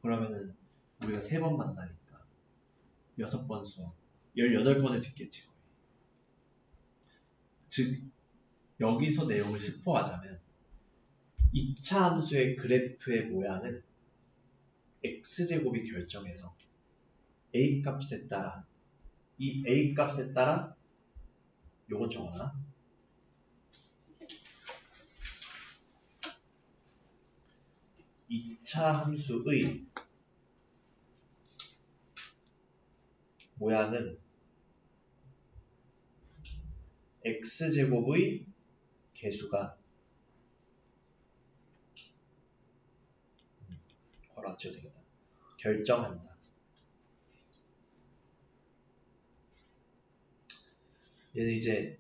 그러면은 우리가 3번 만나니까 6번 수업 18번을 듣겠지. 즉 여기서 내용을 스포하자면 2차 함수의 그래프의 모양은 x제곱이 결정해서 a 값에 따라 이 a 값에 따라 요건 적어놔. 2차 함수의 모양은 x제곱의 개수가 걸어줘야 되겠다. 결정한다. 얘는 이제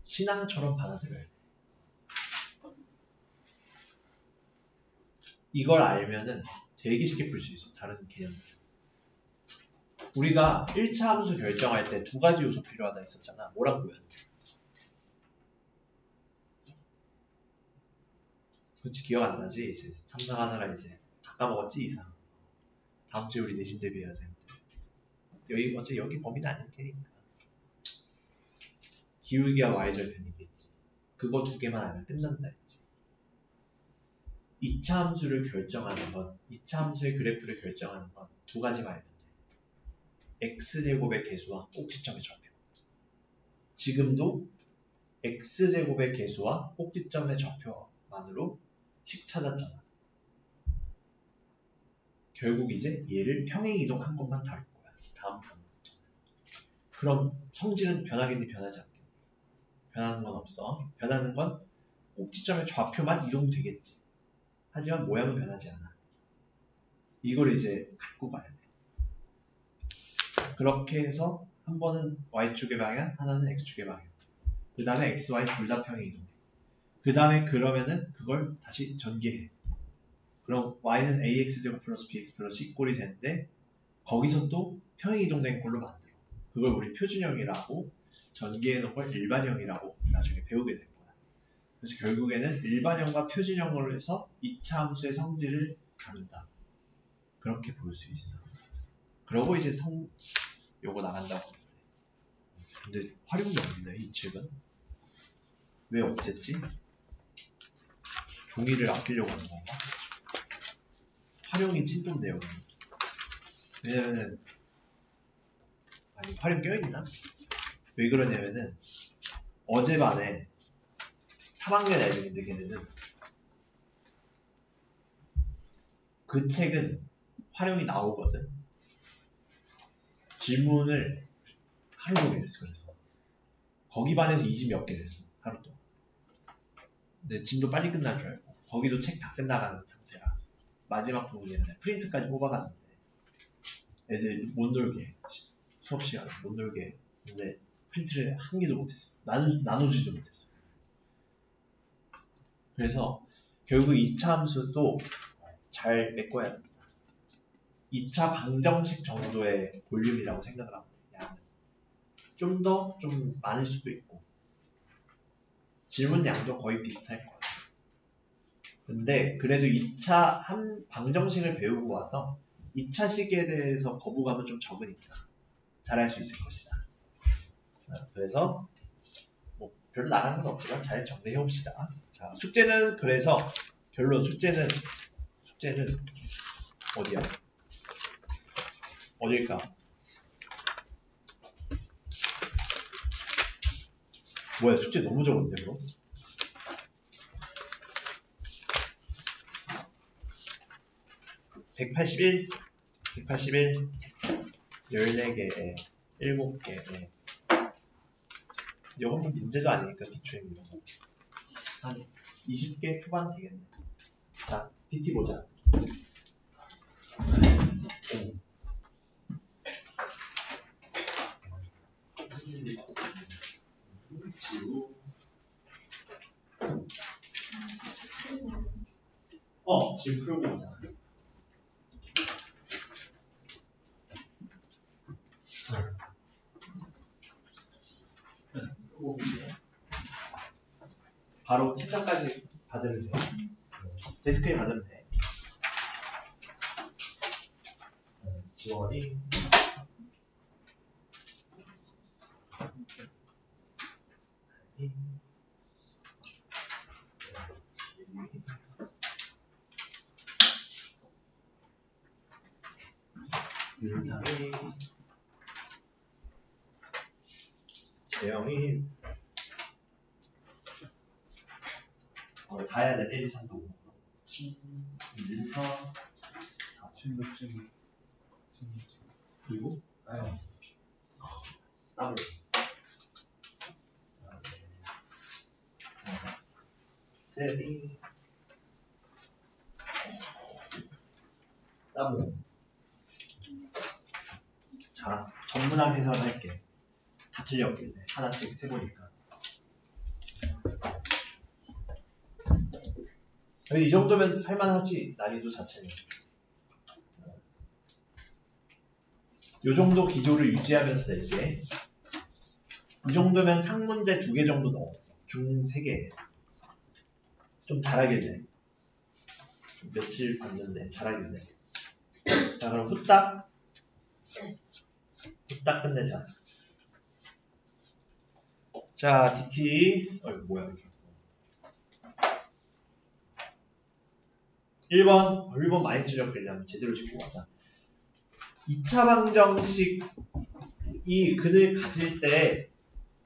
신앙처럼 받아들여야 돼. 이걸 알면은 되게 쉽게 풀 수 있어. 다른 개념들. 우리가 1차 함수 결정할 때 2가지 요소 필요하다 했었잖아. 뭐랑 뭐였는데? 그렇지 기억 안 나지? 이제 상상하느라 이제 다 까먹었지 이상. 다음 주에 우리 내신 대비해야 되는데. 여기 범위는 아닐 테니까. 기울기와 y절편이겠지. 그거 2개만 알면 끝난다 했지. 2차 함수를 결정하는 건, 2차 함수의 그래프를 결정하는 건 2가지만 알면 돼. x제곱의 개수와 꼭지점의 좌표. 지금도 x제곱의 개수와 꼭지점의 좌표만으로 식 찾았잖아. 결국 이제 얘를 평행이동한 것만 다룰 거야. 다음 단부터. 그럼 성질은 변하겠니 변하지 않겠니? 변하는 건 없어. 변하는 건 꼭지점의 좌표만 이동되겠지. 하지만 모양은 변하지 않아. 이걸 이제 갖고 가야 돼. 그렇게 해서 한 번은 y축의 방향, 하나는 x축의 방향. 그 다음에 x, y 둘 다 평행이동해. 그 다음에 그러면은 그걸 다시 전개해. 그럼 y는 ax제곱 플러스 bx 플러스 c꼴이 되는데 거기서 또 평행이동된 꼴로 만들어. 그걸 우리 표준형이라고 전개해 놓은 걸 일반형이라고 나중에 배우게 될 거야. 그래서 결국에는 일반형과 표준형으로 해서 2차 함수의 성질을 다룬다. 그렇게 볼 수 있어. 그러고 이제 요거 나간다고. 근데 활용이 없네 이 책은. 왜 없앴지? 종이를 아끼려고 하는 건가? 활용이 찐돈데요. 왜냐면은 아니 활용 껴있나? 왜 그러냐면은 어제반에 3학년 애들인데 걔네는 그 책은 활용이 나오거든. 질문을 하루 종일 했어. 그래서 거기 반에서 20 몇 개를 했어. 하루 동안. 근데 진도 빨리 끝날 줄 알고 거기도 책 다 끝나가는 상태라 마지막 부분에는 프린트까지 뽑아갔는데 애들 못 놀게 수업 시간에 못 놀게 근데 프린트를 한 개도 못했어. 나누지도 못했어. 그래서 결국 2차 함수도 잘 메꿔야 됩니다. 2차 방정식 정도의 볼륨이라고 생각을 하면 양은 좀 더 좀 많을 수도 있고 질문량도 거의 비슷할 거예요. 근데 그래도 2차 방정식을 배우고 와서 2차 식에 대해서 거부감은 좀 적으니까 잘할 수 있을 것이다. 그래서 뭐 별로 나가는 건 없지만 잘 정리해 봅시다. 자, 숙제는 그래서 결론 숙제는 어디야? 어딜까? 뭐야 숙제 너무 적은데 그럼? (181) 14개에 7개에 이건 뭐 문제도 아니니까 기초입니다. 한 20개 초반 되겠네. 자, DT 보자. 지금 풀고 보자. 바로 채점까지 받으면 돼. 데스크에 받으면 돼. 지원이 윤상이 재영이 다 해야 돼. 1, 2, 3, 4, 5 민서 4춘 그리고 더블 세리 더블. 자, 전문학 해설을 할게. 다 틀렸길래 하나씩 세보니까. 이 정도면 할만하지. 난이도 자체는. 이 정도 기조를 유지하면서 낼게. 이 정도면 상문제 2개 정도 넣었어. 중 3개. 좀 잘하겠네. 며칠 봤는데 잘하겠네. 자, 그럼 후딱 끝내자. 자, DT 뭐야 1번 많이 틀렸길래 한번 제대로 짚고 가자. 2차 방정식이 근을 가질 때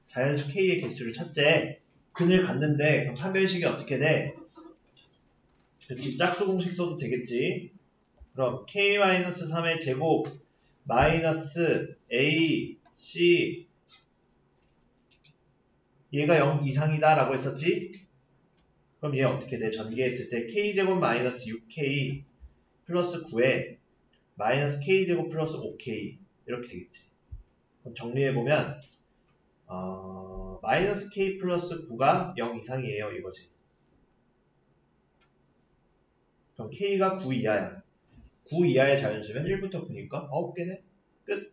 자연수 K의 개수를 찾재. 근을 갖는데 그럼 판별식이 어떻게 돼? 그렇지, 짝수 공식 써도 되겠지. 그럼 K-3의 제곱 마이너스 A, C 얘가 0 이상이다 라고 했었지? 그럼 얘 어떻게 돼? 전개했을 때 K제곱 마이너스 6K 플러스 9에 마이너스 K제곱 플러스 5K 이렇게 되겠지. 그럼 정리해보면 마이너스 K 플러스 9가 0 이상이에요 이거지. 그럼 K가 9 이하야. 9 이하의 자연수면 1부터 9니까 9개네? 끝.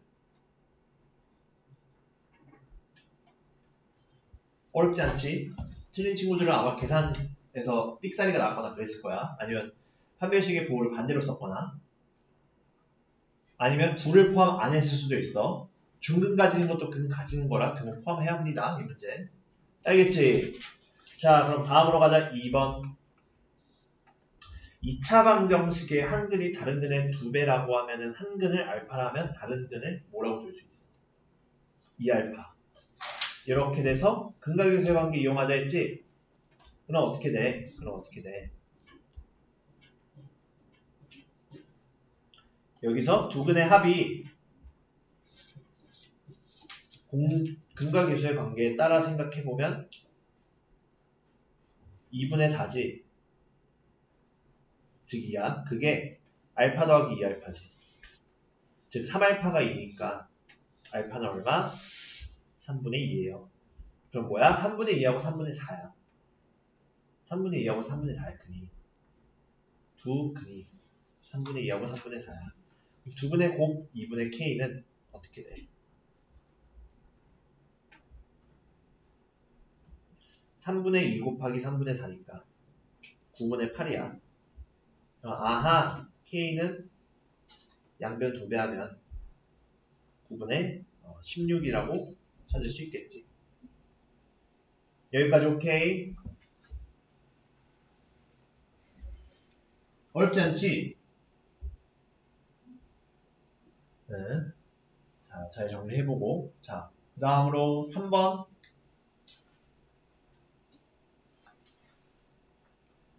어렵지 않지? 틀린 친구들은 아마 계산에서 삑사리가 나거나 그랬을 거야. 아니면 판별식의 부호를 반대로 썼거나 아니면 9를 포함 안 했을 수도 있어. 중근 가지는 것도 근 가지는 거라 등을 포함해야 합니다. 이 문제. 알겠지? 자, 그럼 다음으로 가자. 2번. 2차 방정식의 한 근이 다른 근의 2배라고 하면은 한 근을 알파라면 다른 근을 뭐라고 줄 수 있어? 2알파. 이렇게 돼서 근각유수의 관계 이용하자 했지? 그럼 어떻게 돼? 여기서 두 근의 합이 근각유수의 관계에 따라 생각해보면 2분의 4지. 즉 2야. 그게 알파 더하기 2알파지. 즉 3알파가 2니까 알파는 얼마? 3분의 2예요. 그럼 뭐야? 3분의 2하고 3분의 4야. 3분의 2하고 3분의 4야. 근이. 두 근이. 3분의 2하고 3분의 4야. 두 분의 곱 2분의 k는 어떻게 돼? 3분의 2 곱하기 3분의 4니까 9분의 8이야. 아하, k는 양변 2배 하면 9분의 16이라고 찾을 수 있겠지. 여기까지 오케이? 어렵지 않지? 네. 자, 잘 정리해보고. 자, 그 다음으로 3번.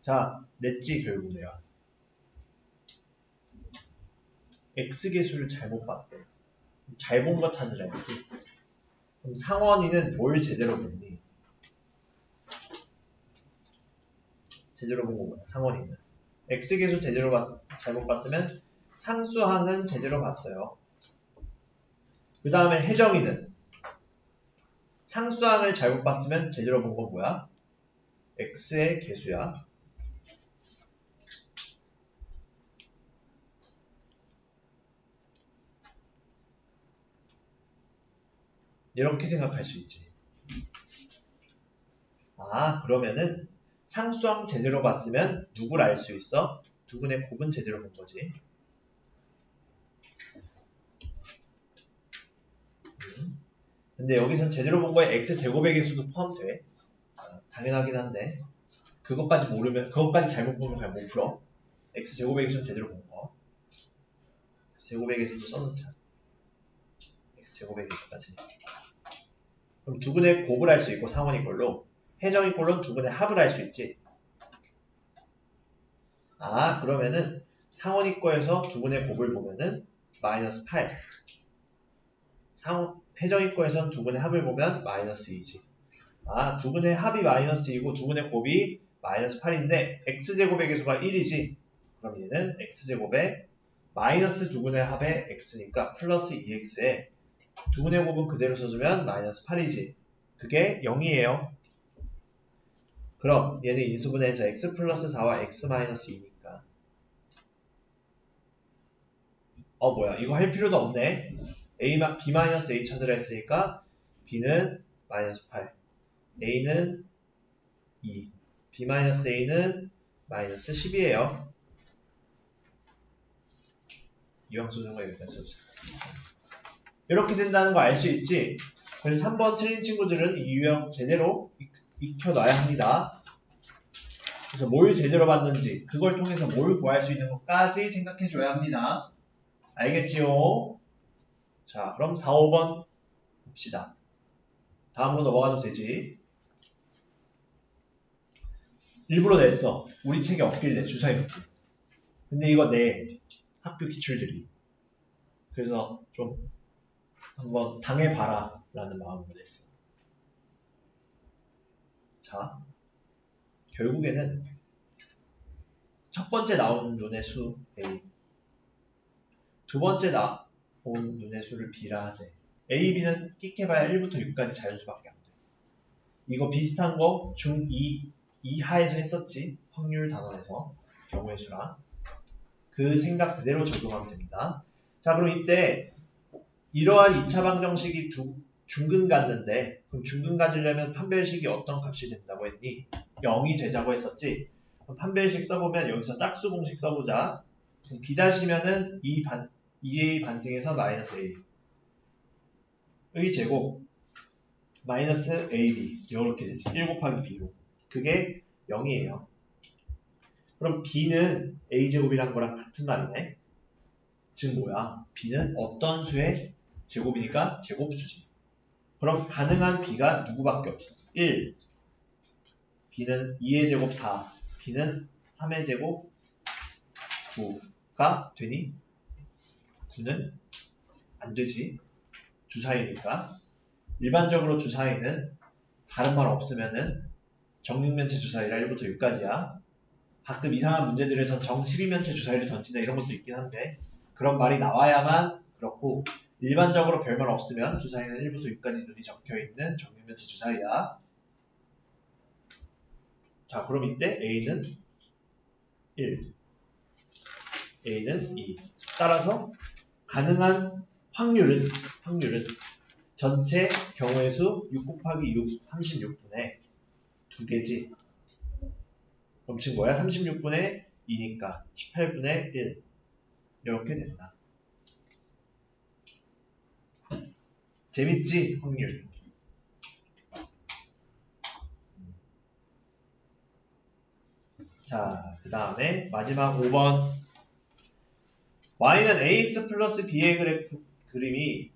자, 냈지, 결국 내가. X계수를 잘못 봤대. 잘 본 거 찾으라 했지. 그럼 상원이는 뭘 제대로 봤니? 제대로 본 거 뭐야? 상원이는. X계수 제대로 잘못 봤으면 상수항은 제대로 봤어요. 그 다음에 혜정이는 상수항을 잘못 봤으면 제대로 본 건 뭐야? X의 계수야. 이렇게 생각할 수 있지. 아, 그러면은 상수항 제대로 봤으면 누굴 알 수 있어? 두 분의 곱은 제대로 본 거지. 근데 여기선 제대로 본 거에 x제곱의 개수도 포함돼. 당연하긴 한데 그것까지 모르면, 그것까지 잘못 보면 그냥 못 풀어. x제곱의 개수는 제대로 본 거. x제곱의 개수도 써놓자. x제곱의 개수까지. 그럼 두 분의 곱을 할 수 있고 상원이 걸로, 혜정이 걸로는 두 분의 합을 할 수 있지. 아, 그러면은 상원이 거에서 두 분의 곱을 보면은 마이너스 8. 혜정이 거에서는 두 분의 합을 보면 마이너스 2지. 아, 두 분의 합이 마이너스 2고 두 분의 곱이 마이너스 8인데 x제곱의 개수가 1이지. 그럼 얘는 x제곱에 마이너스 두 분의 합의 x니까 플러스 2x에 두 분의 곱은 그대로 써주면 마이너스 8이지. 그게 0이에요. 그럼 얘는 인수분해해서 x 플러스 4와 x 마이너스 2니까 뭐야, 이거 할 필요도 없네. b 마이너스 a 찾으라 했으니까 b는 마이너스 8, a는 2, b 마이너스 a는 마이너스 10이에요. 이왕소정과 여기까지 써주세요. 이렇게 된다는 거 알 수 있지? 그래서 3번 틀린 친구들은 이 유형 제대로 익혀놔야 합니다. 그래서 뭘 제대로 봤는지, 그걸 통해서 뭘 구할 수 있는 것까지 생각해줘야 합니다. 알겠지요? 자, 그럼 4, 5번 봅시다. 다음으로 넘어가도 되지? 일부러 냈어. 우리 책에 없길래 주사위놓기. 근데 이거 내 학교 기출들이. 그래서 좀 한번 당해봐라 라는 마음으로 냈어. 자, 결국에는 첫 번째 나온 눈의 수 A, 두 번째 나온 눈의 수를 B라 하재. A, B는 끽해봐야 1부터 6까지 자연수밖에 안 돼. 이거 비슷한 거 중2 이하에서 했었지. 확률 단원에서 경우의 수랑. 그 생각 그대로 적용하면 됩니다. 자, 그럼 이때 이러한 2차 방정식이 중근 갖는데, 그럼 중근 가지려면 판별식이 어떤 값이 된다고 했니? 0이 되자고 했었지. 그럼 판별식 써보면 여기서 짝수 공식 써보자. 그럼 B''면은 2A 반증에서 마이너스 A 의 제곱 마이너스 AB 이렇게 되지. 1 곱하기 B로. 그게 0이에요. 그럼 B는 A제곱이란 거랑 같은 말이네. 즉 뭐야? B는 어떤 수의 제곱이니까 제곱수지. 그럼 가능한 b가 누구밖에 없어? 1. b는 2의 제곱 4, b는 3의 제곱 9가 되니? 9는 안 되지. 주사위니까. 일반적으로 주사위는 다른 말 없으면은 정육면체 주사위라 1부터 6까지야. 가끔 이상한 문제들에서 정 12면체 주사위를 던진다 이런 것도 있긴 한데 그런 말이 나와야만 그렇고 일반적으로 별말 없으면 주사위는 1부터 6까지 눈이 적혀있는 정육면체 주사위야. 자, 그럼 이때 A는 1, A는 2. 따라서 가능한 확률은 전체 경우의 수 6 곱하기 6, 36분의 2개지. 그럼 지금 뭐야? 36분의 2니까 18분의 1 이렇게 된다. 재밌지? 확률. 자, 그 다음에 마지막 5번. y는 ax 플러스 b의 그림이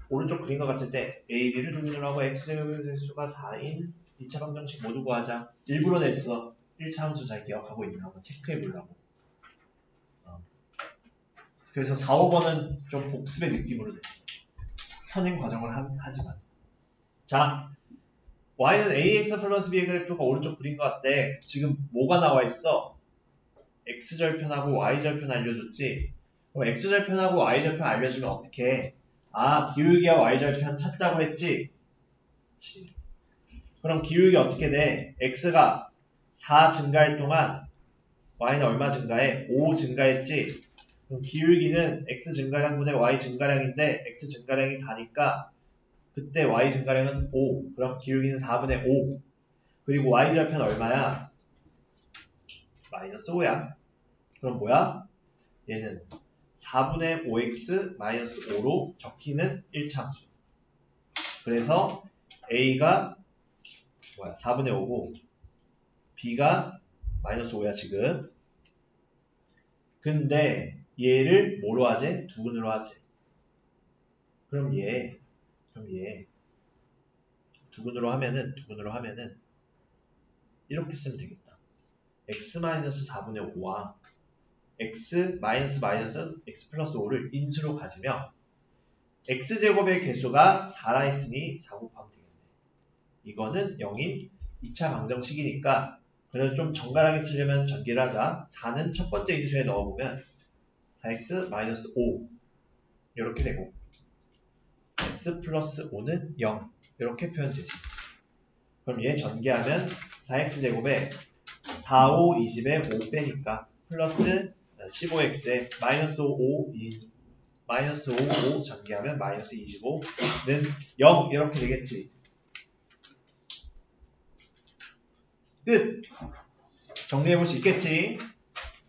오른쪽 그린 것 같은데 a, b를 중심으로 하고 x제곱의 개수가 4인 2차 방정식 모두 구하자. 일부러 냈어. 1차 함수 잘 기억하고 있나 한번 체크해 보려고. 그래서 4, 5번은 좀 복습의 느낌으로 냈어. 선행 과정을 하지만. 자, y는 ax 플러스 b의 그래프가 오른쪽 그린 것 같대. 지금 뭐가 나와 있어? x절편하고 y절편 알려줬지? 그럼 x절편하고 y절편 알려주면 어떻게 해? 아, 기울기와 y절편 찾자고 했지? 그치. 그럼 기울기 어떻게 돼? x가 4 증가할 동안 y는 얼마 증가해? 5 증가했지? 그럼 기울기는 x 증가량분의 y 증가량인데 x 증가량이 4니까 그때 y 증가량은 5. 그럼 기울기는 4분의 5. 그리고 y절편 얼마야? 마이너스 5야. 그럼 뭐야? 얘는 4분의 5x 마이너스 5로 적히는 1차함수. 그래서 a가 뭐야? 4분의 5고 b가 마이너스 5야 지금. 근데 얘를 뭐로 하지? 두근으로 하지. 그럼 얘 두근으로 하면은 이렇게 쓰면 되겠다. x-4분의 5와 x 마이너스 x 플러스 5를 인수로 가지며 x제곱의 개수가 4라 했으니 4 곱하면 되겠네. 이거는 0인 2차 방정식이니까 그래도 좀 정갈하게 쓰려면 전개를 하자. 4는 첫 번째 인수에 넣어보면 4x 마이너스 5 이렇게 되고 x 플러스 5는 0 이렇게 표현되지. 그럼 얘 전개하면 4x제곱에 4, 5, 20에 5 빼니까 플러스 15x에 마이너스 5 전개하면 마이너스 25는 0 이렇게 되겠지. 끝! 정리해볼 수 있겠지?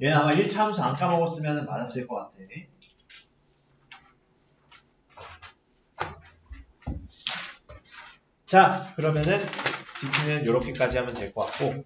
얘는 아마 1차 함수 안 까먹었으면 맞았을 것 같아. 자, 그러면은 뒤트는 이렇게까지 하면 될 것 같고